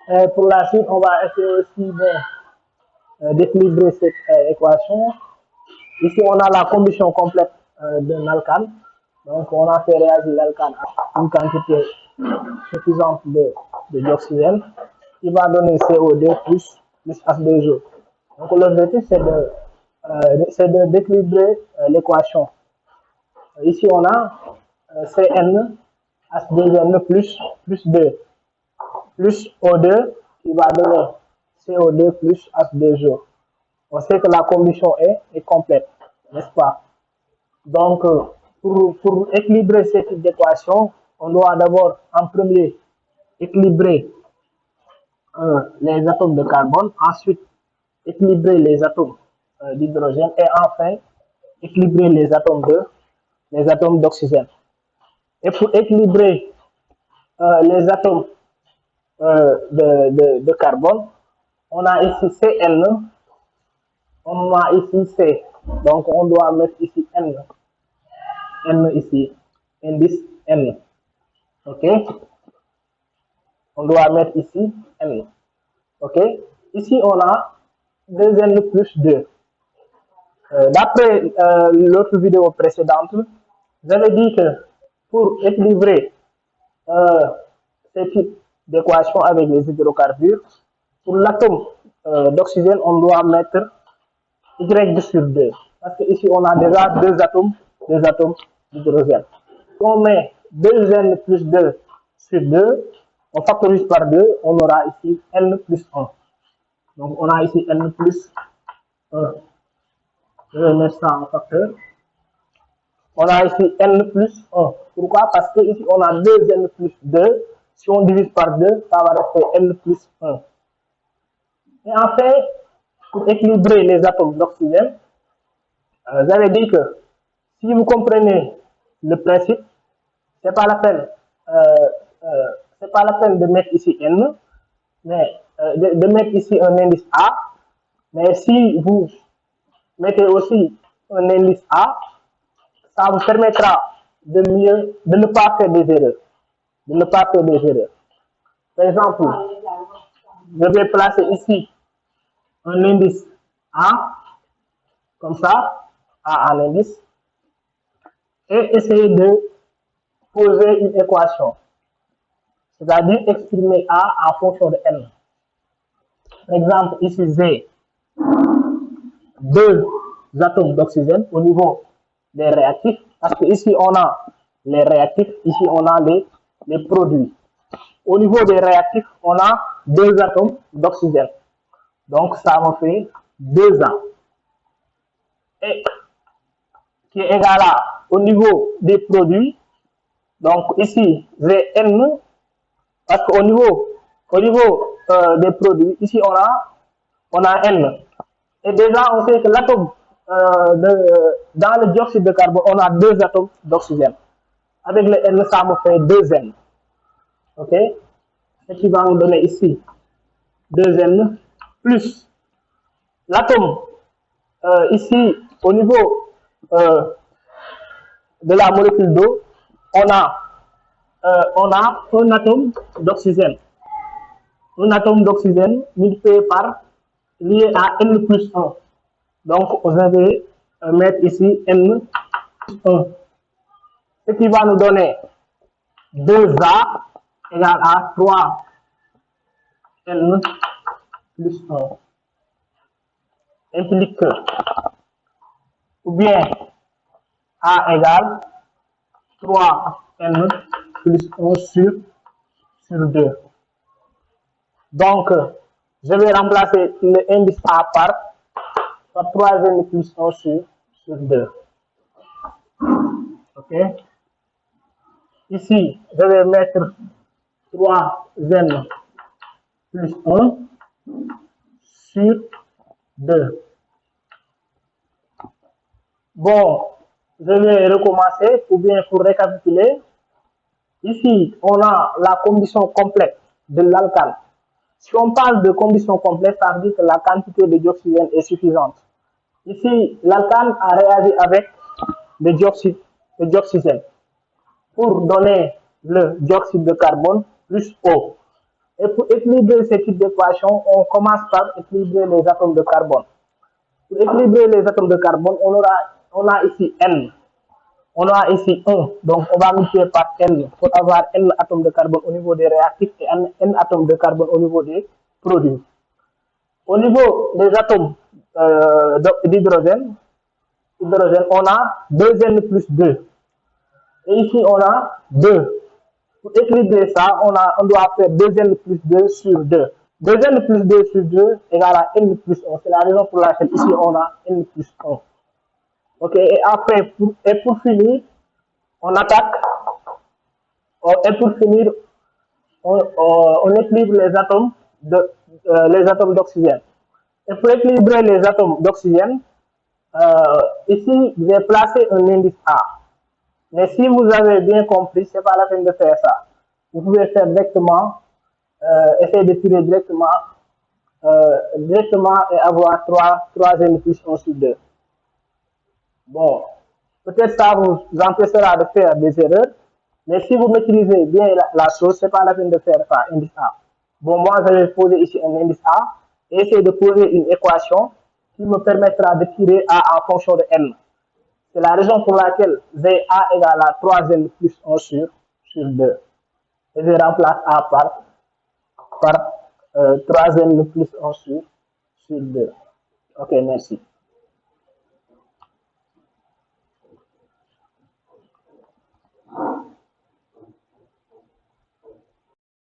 Et pour la suite, on va essayer aussi d'équilibrer cette équation. Ici, on a la combustion complète d'un alcane. Donc, on a fait réagir l'alcane à une quantité suffisante de dioxygène qui va donner CO2 plus H2O. Donc, l'objectif, c'est d'équilibrer l'équation. Ici, on a Cn H2N plus 2 plus O2 qui va donner CO2 plus H2O. On sait que la combustion est complète, n'est-ce pas? Donc, pour équilibrer cette équation, on doit d'abord en premier équilibrer les atomes de carbone, ensuite équilibrer les atomes d'hydrogène et enfin équilibrer les atomes d'oxygène. Et pour équilibrer les atomes de carbone, on a ici Cn, on a ici C. Donc on doit mettre ici N. N ici, indice N. Ok? On doit mettre ici N. Ok? Ici on a 2N plus 2. D'après l'autre vidéo précédente, j'avais dit que pour équilibrer ce type d'équation avec les hydrocarbures, pour l'atome d'oxygène, on doit mettre Y sur 2. Parce qu'ici, on a déjà deux atomes d'hydrogène. Si on met 2N plus 2 sur 2, on factorise par 2, on aura ici N plus 1. Donc, on a ici N plus 1. Je vais mettre ça en facteur. On a ici N plus 1. Pourquoi? Parce que ici, on a 2N plus 2. Si on divise par 2, ça va rester N plus 1. Et enfin, pour équilibrer les atomes d'oxygène, j'avais dit que si vous comprenez le principe, c'est pas la peine, c'est pas la peine de mettre ici N, mais de mettre ici un indice A. Mais si vous mettez aussi un indice A, ça vous permettra de ne pas faire des erreurs. De ne pas faire des erreurs. Par exemple, je vais placer ici un indice A, comme ça, A en indice, et essayer de poser une équation, c'est-à-dire exprimer A en fonction de N. Par exemple, ici Z, deux atomes d'oxygène au niveau des réactifs, parce que ici on a les réactifs, ici on a les produits. Au niveau des réactifs, on a deux atomes d'oxygène. Donc ça me fait 2A. Et qui est égal à, au niveau des produits, donc ici Vn, parce qu'au niveau, des produits, ici on a N. Et déjà on sait que l'atome dans le dioxyde de carbone, on a deux atomes d'oxygène. Avec le N, ça me fait 2N. Ok? Ce qui va nous donner ici 2N plus l'atome ici au niveau de la molécule d'eau, on a un atome d'oxygène. Un atome d'oxygène multiplié par lié à N plus 1. Donc, vous allez mettre ici N plus 1. Ce qui va nous donner 2A égale à 3N plus 1. Implique que, ou bien A égale 3N plus 1 sur 2. Donc, je vais remplacer l'indice A par 3N plus 1 sur 2. Ok? Ici, je vais mettre 3N plus 1 sur 2. Bon, je vais recommencer, ou bien pour récapituler. Ici, on a la combustion complète de l'alcane. Si on parle de combustion complète, ça veut dire que la quantité de dioxygène est suffisante. Ici, l'alcane a réagi avec le dioxygène pour donner le dioxyde de carbone plus eau. Et pour équilibrer ces types d'équations, on commence par équilibrer les atomes de carbone. Pour équilibrer les atomes de carbone, on a ici N. On a ici 1. Donc, on va multiplier par N pour avoir N atomes de carbone au niveau des réactifs et N atomes de carbone au niveau des produits. Au niveau des atomes d'hydrogène, on a 2N plus 2. Et ici, on a 2. Pour équilibrer ça, on doit faire 2N plus 2 sur 2. 2N plus 2 sur 2 égale à N plus 1. C'est la raison pour laquelle ici, on a N plus 1. Ok, et après, pour finir, on attaque, et pour finir, on équilibre les atomes d'oxygène. Et pour équilibrer les atomes d'oxygène, ici, je vais placer un indice A. Mais si vous avez bien compris, c'est pas la peine de faire ça. Vous pouvez faire directement, essayer de tirer directement et avoir 3 N plus 1 sur 2. Bon, peut-être ça vous empêchera de faire des erreurs, mais si vous maîtrisez bien la chose, c'est pas la peine de faire ça, indice A. Bon, moi, je vais poser ici un indice A et essayer de poser une équation qui me permettra de tirer A en fonction de N. C'est la raison pour laquelle VA égale à 3N plus 1 sur 2. Et je remplace A par 3N plus 1 sur 2. Ok, merci.